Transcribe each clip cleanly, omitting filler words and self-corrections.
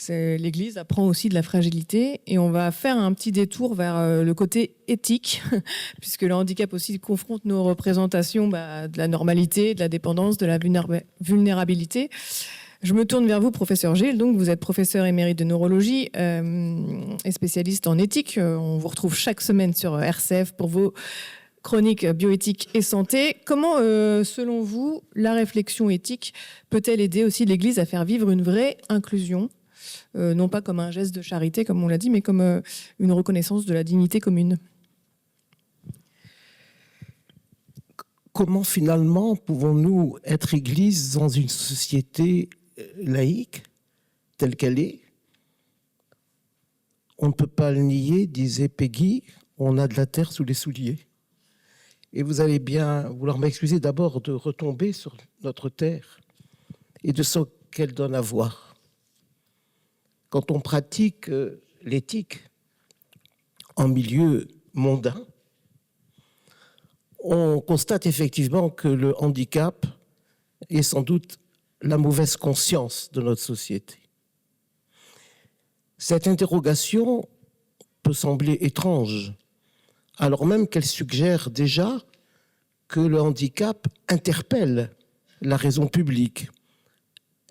L'Église apprend aussi de la fragilité et on va faire un petit détour vers le côté éthique, puisque le handicap aussi confronte nos représentations de la normalité, de la dépendance, de la vulnérabilité. Je me tourne vers vous, professeur Gilles. Donc, vous êtes professeur émérite de neurologie et spécialiste en éthique. On vous retrouve chaque semaine sur RCF pour vos chroniques bioéthique et santé. Comment, selon vous, la réflexion éthique peut-elle aider aussi l'Église à faire vivre une vraie inclusion, non pas comme un geste de charité, comme on l'a dit, mais comme une reconnaissance de la dignité commune? Comment finalement pouvons-nous être Église dans une société laïque telle qu'elle est? On ne peut pas le nier, disait Peggy, on a de la terre sous les souliers. Et vous allez bien vouloir m'excuser d'abord de retomber sur notre terre et de ce qu'elle donne à voir. Quand on pratique l'éthique en milieu mondain, on constate effectivement que le handicap est sans doute la mauvaise conscience de notre société. Cette interrogation peut sembler étrange, alors même qu'elle suggère déjà que le handicap interpelle la raison publique.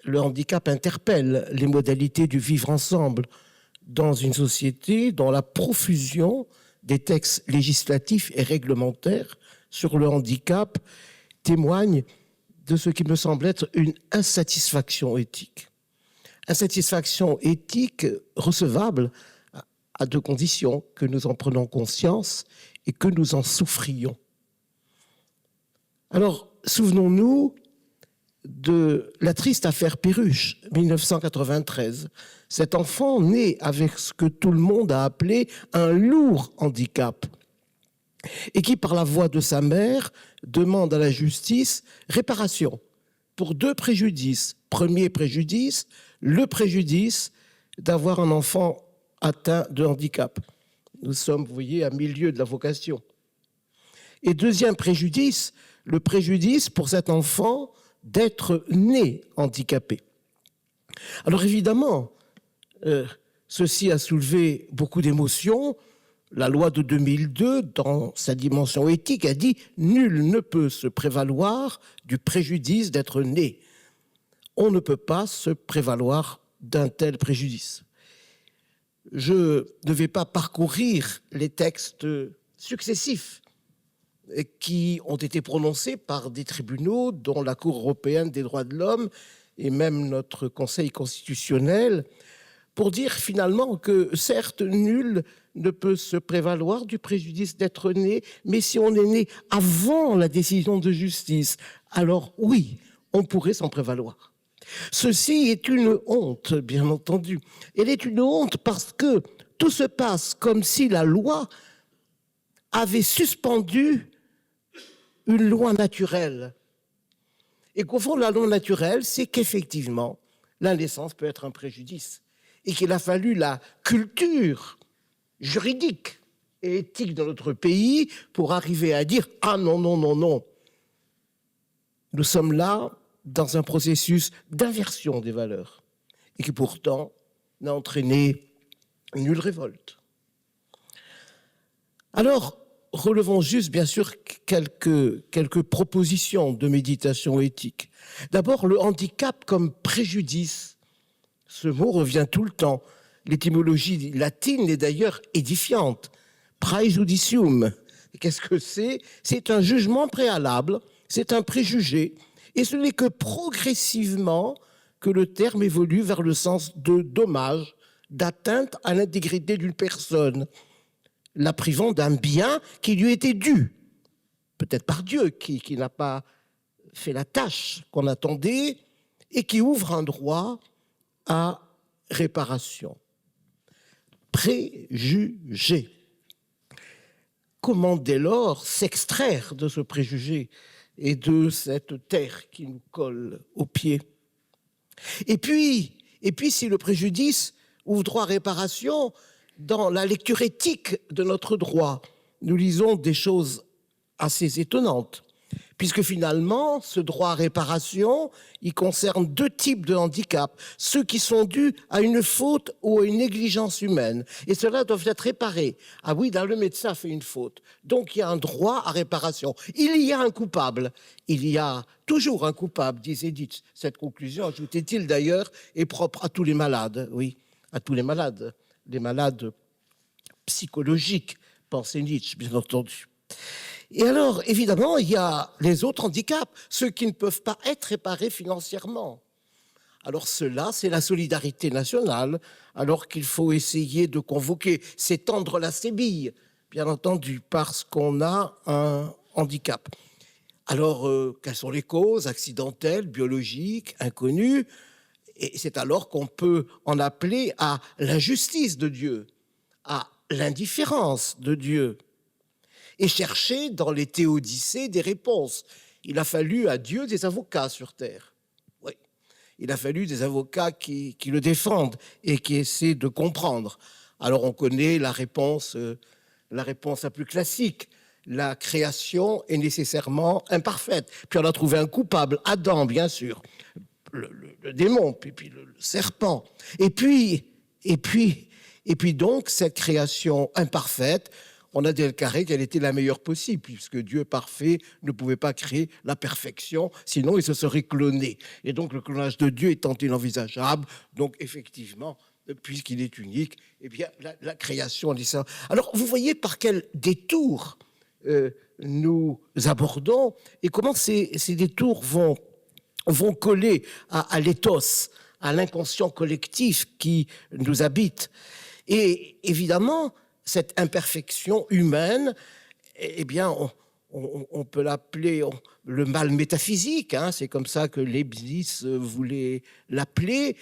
Le handicap interpelle les modalités du vivre ensemble dans une société dont la profusion des textes législatifs et réglementaires sur le handicap témoigne de ce qui me semble être une insatisfaction éthique. Insatisfaction éthique recevable à deux conditions, que nous en prenons conscience et que nous en souffrions. Alors, souvenons-nous de la triste affaire Perruche, 1993. Cet enfant né avec ce que tout le monde a appelé un lourd handicap et qui, par la voix de sa mère, demande à la justice réparation pour deux préjudices. Premier préjudice, le préjudice d'avoir un enfant atteint de handicap. Nous sommes, vous voyez, à milieu de la vocation. Et deuxième préjudice, le préjudice pour cet enfant d'être né handicapé. Alors évidemment, ceci a soulevé beaucoup d'émotions. La loi de 2002, dans sa dimension éthique, a dit « Nul ne peut se prévaloir du préjudice d'être né ». On ne peut pas se prévaloir d'un tel préjudice. Je ne vais pas parcourir les textes successifs qui ont été prononcés par des tribunaux, dont la Cour européenne des droits de l'homme et même notre Conseil constitutionnel, pour dire finalement que certes, nul ne peut se prévaloir du préjudice d'être né, mais si on est né avant la décision de justice, alors oui, on pourrait s'en prévaloir. Ceci est une honte, bien entendu. Elle est une honte parce que tout se passe comme si la loi avait suspendu une loi naturelle. Et qu'au fond, la loi naturelle, c'est qu'effectivement, la naissance peut être un préjudice. Et qu'il a fallu la culture juridique et éthique de notre pays pour arriver à dire « Ah non, non, non, non ». Nous sommes là dans un processus d'inversion des valeurs et qui pourtant n'a entraîné nulle révolte. Alors, relevons juste, bien sûr, quelques propositions de méditation éthique. D'abord, le handicap comme préjudice. Ce mot revient tout le temps. L'étymologie latine est d'ailleurs édifiante. Praejudicium. Qu'est-ce que c'est? C'est un jugement préalable, c'est un préjugé. Et ce n'est que progressivement que le terme évolue vers le sens de dommage, d'atteinte à l'intégrité d'une personne, la privant d'un bien qui lui était dû, peut-être par Dieu, qui n'a pas fait la tâche qu'on attendait et qui ouvre un droit à réparation. Préjugé. Comment dès lors s'extraire de ce préjugé et de cette terre qui nous colle aux pieds? Et puis si le préjudice ouvre droit à réparation, dans la lecture éthique de notre droit, nous lisons des choses assez étonnantes, puisque finalement, ce droit à réparation, il concerne deux types de handicap. Ceux qui sont dus à une faute ou à une négligence humaine. Et ceux-là doivent être réparés. Ah oui, là, le médecin fait une faute. Donc, il y a un droit à réparation. Il y a un coupable. Il y a toujours un coupable, disait Nietzsche. Cette conclusion, ajoutait-il d'ailleurs, est propre à tous les malades. Oui, à tous les malades. Les malades psychologiques, pensait Nietzsche, bien entendu. Et alors, évidemment, il y a les autres handicaps, ceux qui ne peuvent pas être réparés financièrement. Alors cela, c'est la solidarité nationale, alors qu'il faut essayer de convoquer, c'est tendre la sébille, bien entendu, parce qu'on a un handicap. Alors, quelles sont les causes accidentelles, biologiques, inconnues? Et c'est alors qu'on peut en appeler à l'injustice de Dieu, à l'indifférence de Dieu, et chercher dans les théodicées des réponses. Il a fallu à Dieu des avocats sur terre. Oui, il a fallu des avocats qui le défendent et qui essaient de comprendre. Alors on connaît la réponse la plus classique. La création est nécessairement imparfaite. Puis on a trouvé un coupable, Adam, bien sûr, le démon, puis le serpent. Et puis donc, cette création imparfaite, on a déclaré qu'elle était la meilleure possible, puisque Dieu parfait ne pouvait pas créer la perfection, sinon il se serait cloné. Et donc, le clonage de Dieu étant inenvisageable, donc effectivement, puisqu'il est unique, eh bien, la création dit ça. Alors, vous voyez par quel détour nous abordons et comment ces détours vont coller à l'éthos, à l'inconscient collectif qui nous habite. Et évidemment, cette imperfection humaine, eh bien, on peut l'appeler le mal métaphysique, hein, c'est comme ça que Leibniz voulait l'appeler.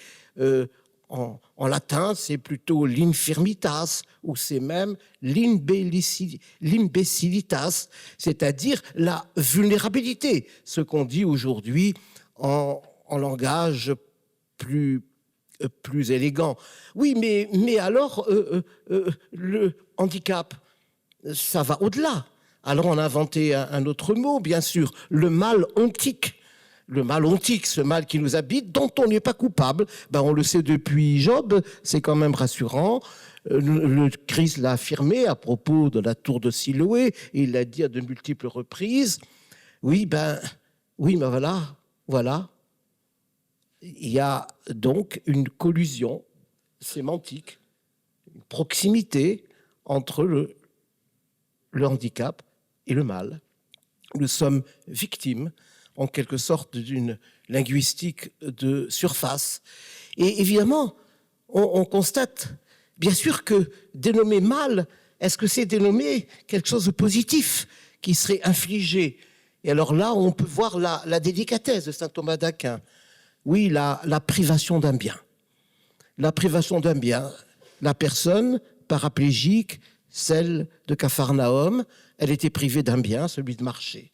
En latin, c'est plutôt l'infirmitas, ou c'est même l'imbécilitas, c'est-à-dire la vulnérabilité, ce qu'on dit aujourd'hui en langage plus élégant. Oui, mais alors, le handicap, ça va au-delà. Alors on a inventé un autre mot, bien sûr, le mal ontique. Le mal ontique, ce mal qui nous habite, dont on n'est pas coupable, ben on le sait depuis Job, c'est quand même rassurant. Le Christ l'a affirmé à propos de la tour de Siloé, et il l'a dit à de multiples reprises. Oui, mais voilà. Il y a donc une collusion sémantique, une proximité entre le handicap et le mal. Nous sommes victimes, en quelque sorte, d'une linguistique de surface. Et évidemment, on constate, bien sûr, que dénommer mal, est-ce que c'est dénommer quelque chose de positif qui serait infligé? Et alors là, on peut voir la délicatesse de saint Thomas d'Aquin. Oui, la privation d'un bien. La privation d'un bien. La personne paraplégique, celle de Capharnaüm, elle était privée d'un bien, celui de marcher.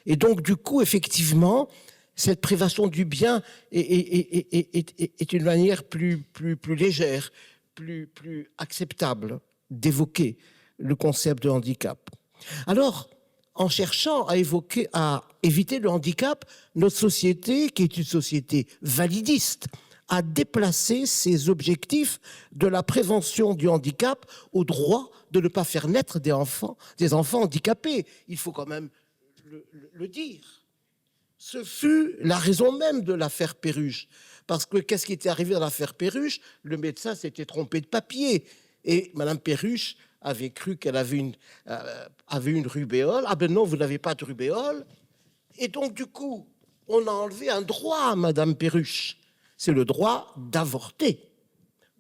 Et donc, du coup, effectivement, cette privation du bien est une manière plus légère, plus acceptable d'évoquer le concept de handicap. Alors, en cherchant à éviter le handicap, notre société, qui est une société validiste, a déplacé ses objectifs de la prévention du handicap au droit de ne pas faire naître des enfants handicapés. Il faut quand même le dire. Ce fut la raison même de l'affaire Perruche. Parce que qu'est-ce qui était arrivé dans l'affaire Perruche? Le médecin s'était trompé de papier. Et Madame Perruche avait cru qu'elle avait une rubéole. Ah ben non, vous n'avez pas de rubéole. Et donc, du coup, on a enlevé un droit à Madame Perruche. C'est le droit d'avorter.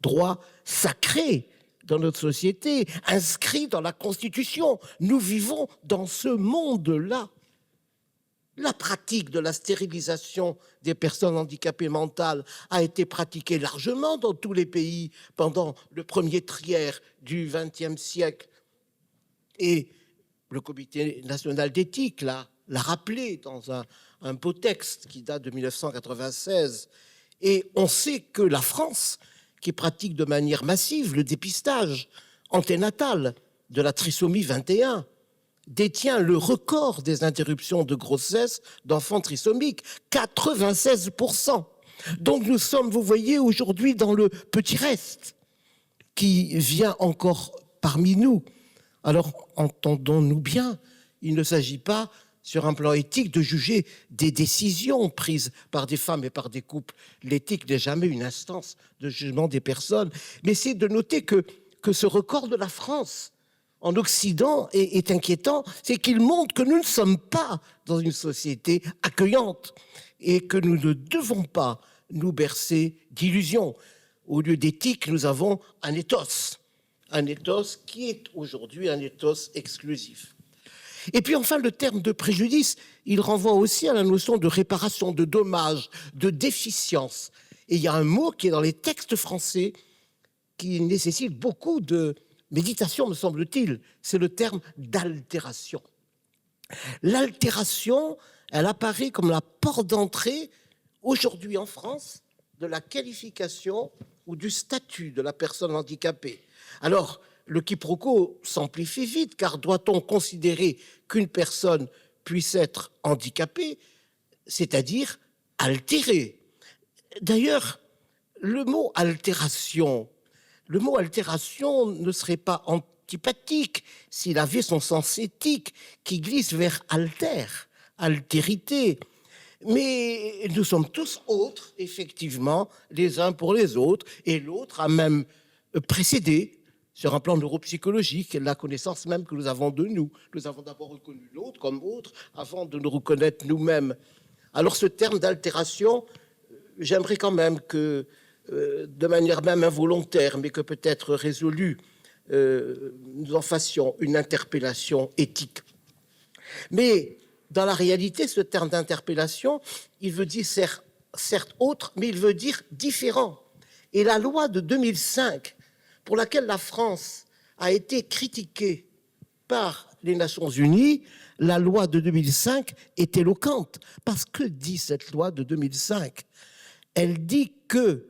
Droit sacré dans notre société, inscrit dans la Constitution. Nous vivons dans ce monde-là. La pratique de la stérilisation des personnes handicapées mentales a été pratiquée largement dans tous les pays pendant le premier tiers du XXe siècle. Et le Comité national d'éthique l'a rappelé dans un beau texte qui date de 1996. Et on sait que la France, qui pratique de manière massive le dépistage anténatal de la trisomie 21, détient le record des interruptions de grossesse d'enfants trisomiques, 96%. Donc nous sommes, vous voyez, aujourd'hui dans le petit reste qui vient encore parmi nous. Alors, entendons-nous bien, il ne s'agit pas, sur un plan éthique, de juger des décisions prises par des femmes et par des couples. L'éthique n'est jamais une instance de jugement des personnes, mais c'est de noter que ce record de la France en Occident est inquiétant, c'est qu'il montre que nous ne sommes pas dans une société accueillante et que nous ne devons pas nous bercer d'illusions. Au lieu d'éthique, nous avons un ethos qui est aujourd'hui un ethos exclusif. Et puis enfin, le terme de préjudice, il renvoie aussi à la notion de réparation, de dommage, de déficience. Et il y a un mot qui est dans les textes français qui nécessite beaucoup de méditation, me semble-t-il, c'est le terme d'altération. L'altération, elle apparaît comme la porte d'entrée, aujourd'hui en France, de la qualification ou du statut de la personne handicapée. Alors, le quiproquo s'amplifie vite, car doit-on considérer qu'une personne puisse être handicapée, c'est-à-dire altérée? D'ailleurs, le mot altération ne serait pas antipathique s'il avait son sens éthique qui glisse vers altérité. Mais nous sommes tous autres, effectivement, les uns pour les autres, et l'autre a même précédé, sur un plan neuropsychologique, la connaissance même que nous avons de nous. Nous avons d'abord reconnu l'autre comme autre avant de nous reconnaître nous-mêmes. Alors ce terme d'altération, j'aimerais quand même que, de manière même involontaire, mais que peut-être résolue, nous en fassions une interpellation éthique. Mais dans la réalité, ce terme d'interpellation, il veut dire certes autre, mais il veut dire différent. Et la loi de 2005, pour laquelle la France a été critiquée par les Nations Unies, la loi de 2005 est éloquente. Parce que dit cette loi de 2005 ? Elle dit que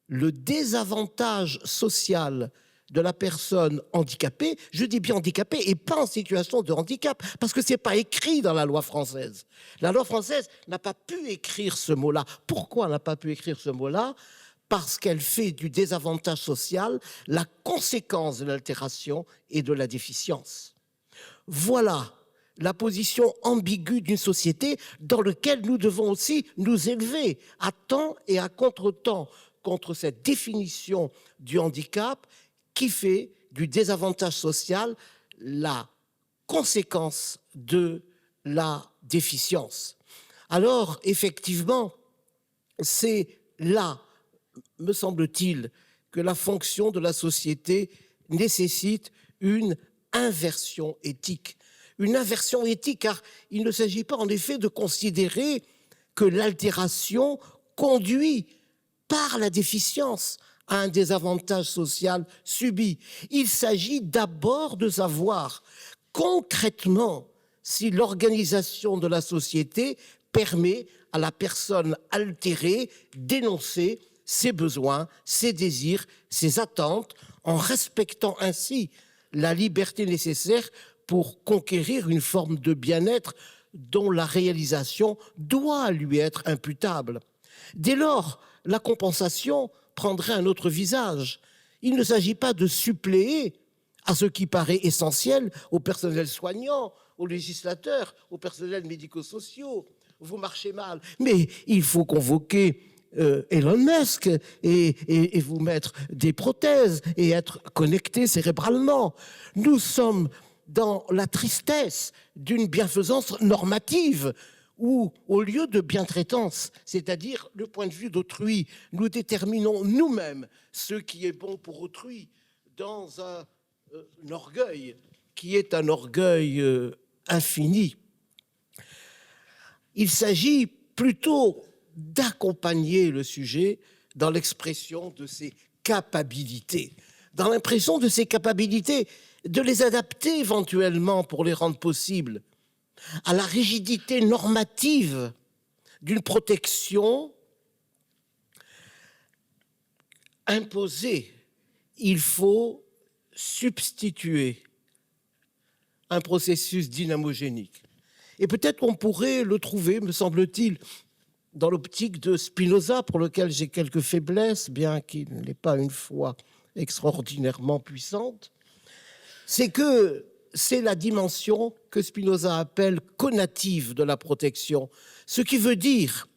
le désavantage social de la personne handicapée, je dis bien handicapée et pas en situation de handicap, parce que ce n'est pas écrit dans la loi française. La loi française n'a pas pu écrire ce mot-là. Pourquoi elle n'a pas pu écrire ce mot-là ? Parce qu'elle fait du désavantage social la conséquence de l'altération et de la déficience. Voilà la position ambiguë d'une société dans laquelle nous devons aussi nous élever à temps et à contre-temps contre cette définition du handicap qui fait du désavantage social la conséquence de la déficience. Alors, effectivement, c'est là, me semble-t-il, que la fonction de la société nécessite une inversion éthique. Une inversion éthique, car il ne s'agit pas en effet de considérer que l'altération conduit par la déficience à un désavantage social subi. Il s'agit d'abord de savoir concrètement si l'organisation de la société permet à la personne altérée d'énoncer ses besoins, ses désirs, ses attentes, en respectant ainsi la liberté nécessaire pour conquérir une forme de bien-être dont la réalisation doit lui être imputable. Dès lors, la compensation prendrait un autre visage. Il ne s'agit pas de suppléer à ce qui paraît essentiel aux personnels soignants, aux législateurs, aux personnels médico-sociaux. Vous marchez mal, mais il faut convoquer Elon Musk et vous mettre des prothèses et être connecté cérébralement. Nous sommes dans la tristesse d'une bienfaisance normative où, au lieu de bientraitance, c'est-à-dire le point de vue d'autrui, nous déterminons nous-mêmes ce qui est bon pour autrui dans un orgueil qui est un orgueil infini. Il s'agit plutôt d'accompagner le sujet dans l'expression de ses capacités, dans l'impression de ses capacités, de les adapter éventuellement pour les rendre possibles à la rigidité normative d'une protection imposée. Il faut substituer un processus dynamogénique. Et peut-être qu'on pourrait le trouver, me semble-t-il, dans l'optique de Spinoza, pour lequel j'ai quelques faiblesses, bien qu'il n'ait pas une foi extraordinairement puissante. C'est la dimension que Spinoza appelle conative de la protection, ce qui veut dire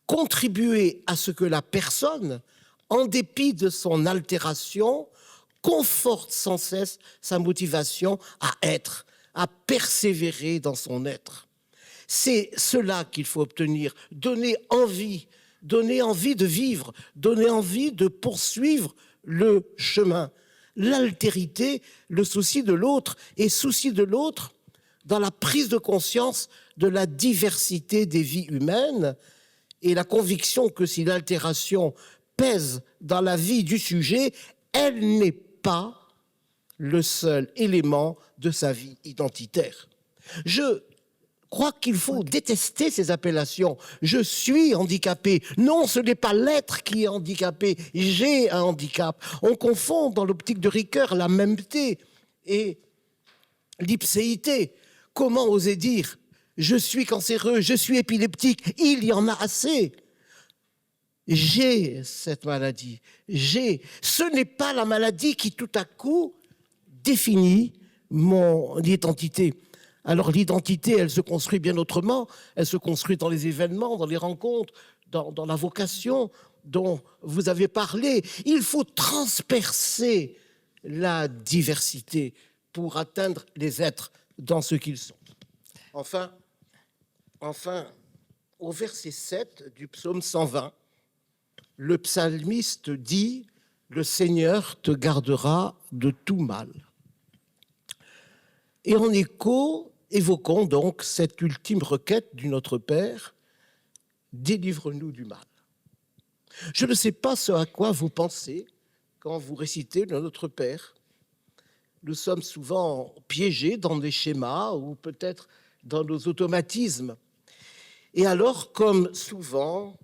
contribuer à ce que la personne, en dépit de son altération, conforte sans cesse sa motivation à être, à persévérer dans son être. C'est cela qu'il faut obtenir, donner envie de vivre, donner envie de poursuivre le chemin. L'altérité, le souci de l'autre, et souci de l'autre dans la prise de conscience de la diversité des vies humaines et la conviction que si l'altération pèse dans la vie du sujet, elle n'est pas le seul élément de sa vie identitaire. Je crois qu'il faut détester ces appellations. Je suis handicapé. Non, ce n'est pas l'être qui est handicapé. J'ai un handicap. On confond dans l'optique de Ricoeur la mêmeté et l'ipséité. Comment oser dire « je suis cancéreux, je suis épileptique », il y en a assez. J'ai cette maladie. Ce n'est pas la maladie qui tout à coup définit mon identité. Alors l'identité, elle se construit bien autrement. Elle se construit dans les événements, dans les rencontres, dans la vocation dont vous avez parlé. Il faut transpercer la diversité pour atteindre les êtres dans ce qu'ils sont. Enfin, au verset 7 du psaume 120, le psalmiste dit « Le Seigneur te gardera de tout mal ». Et en écho, évoquons donc cette ultime requête du Notre Père, délivre-nous du mal. Je ne sais pas ce à quoi vous pensez quand vous récitez le Notre Père. Nous sommes souvent piégés dans des schémas ou peut-être dans nos automatismes. Et alors, comme souvent,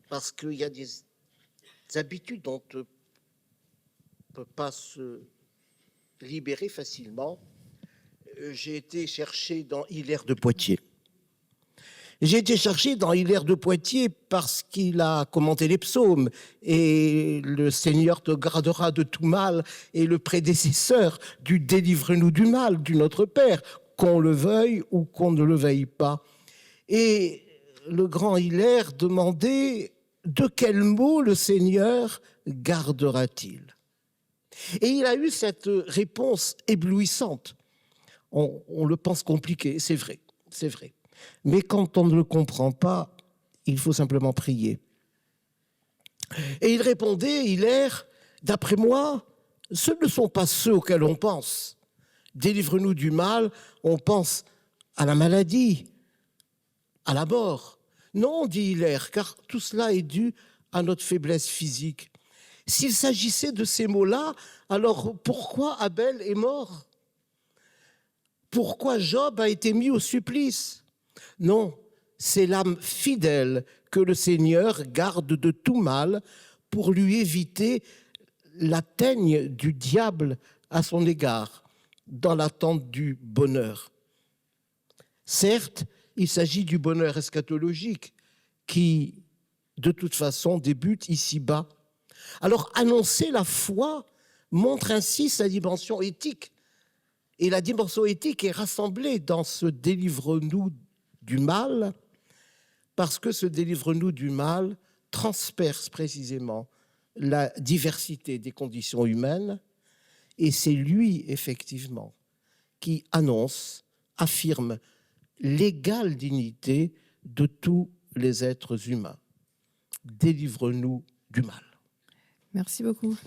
parce qu'il y a des habitudes dont on ne peut pas se libérer facilement, j'ai été chercher dans Hilaire de Poitiers. J'ai été chercher dans Hilaire de Poitiers parce qu'il a commenté les psaumes et le Seigneur te gardera de tout mal est le prédécesseur du délivre-nous du mal du Notre Père, qu'on le veuille ou qu'on ne le veuille pas. Et le grand Hilaire demandait de quel mot le Seigneur gardera-t-il ? Et il a eu cette réponse éblouissante. On le pense compliqué, c'est vrai, c'est vrai. Mais quand on ne le comprend pas, il faut simplement prier. Et il répondait, Hilaire, d'après moi, ce ne sont pas ceux auxquels on pense. Délivre-nous du mal, on pense à la maladie, à la mort. Non, dit Hilaire, car tout cela est dû à notre faiblesse physique. S'il s'agissait de ces mots-là, alors pourquoi Abel est mort ? Pourquoi Job a été mis au supplice ? Non, c'est l'âme fidèle que le Seigneur garde de tout mal pour lui éviter la teigne du diable à son égard, dans l'attente du bonheur. Certes, il s'agit du bonheur eschatologique qui, de toute façon, débute ici-bas. Alors, annoncer la foi montre ainsi sa dimension éthique. Et la dimension éthique est rassemblée dans ce « délivre-nous du mal » parce que ce « délivre-nous du mal » transperce précisément la diversité des conditions humaines et c'est lui, effectivement, qui annonce, affirme l'égale dignité de tous les êtres humains. Délivre-nous du mal. Merci beaucoup.